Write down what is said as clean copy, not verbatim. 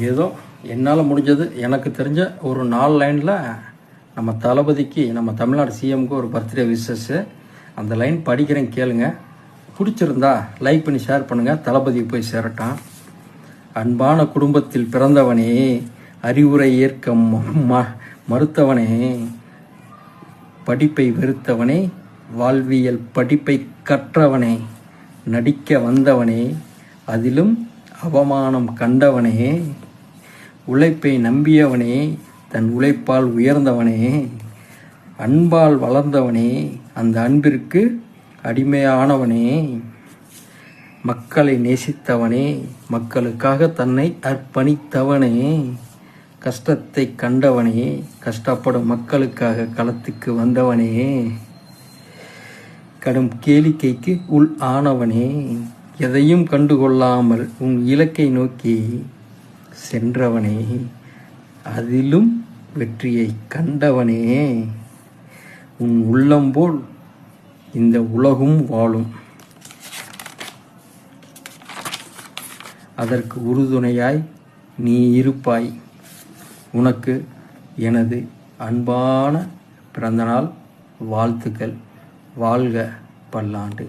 ஏதோ என்னால் முடிஞ்சது, எனக்கு தெரிஞ்ச ஒரு 4 லைனில் நம்ம தளபதிக்கு, நம்ம தமிழ்நாடு சிஎம்க்கு ஒரு பர்த்டே விஷஸ்ஸு. அந்த லைன் படிக்கிறேன், கேளுங்க. பிடிச்சிருந்தா லைக் பண்ணி ஷேர் பண்ணுங்கள், தளபதி போய் சேரட்டான். அன்பான குடும்பத்தில் பிறந்தவனே, அறிவுரை ஏற்க மறுத்தவனே, படிப்பை வெறுத்தவனே, வாழ்வியல் படிப்பை கற்றவனே, நடிக்க வந்தவனே, அதிலும் அவமானம் கண்டவனே, உழைப்பை நம்பியவனே, தன் உழைப்பால் உயர்ந்தவனே, அன்பால் வளர்ந்தவனே, அந்த அன்பிற்கு அடிமையானவனே, மக்களை நேசித்தவனே, மக்களுக்காக தன்னை அர்ப்பணித்தவனே, கஷ்டத்தை கண்டவனே, கஷ்டப்படும் மக்களுக்காக களத்துக்கு வந்தவனே, கடும் கேளிக்கைக்கு உள் ஆனவனே, எதையும் கண்டுகொள்ளாமல் உன் இலக்கை நோக்கி சென்றவனே, அதிலும் வெற்றியை கண்டவனே, உன் உள்ளம்போல் இந்த உலகும் வாழும், அதற்கு உறுதுணையாய் நீ இருப்பாய். உனக்கு எனது அன்பான பிறந்தநாள் வாழ்த்துக்கள். வாழ்க பல்லாண்டு.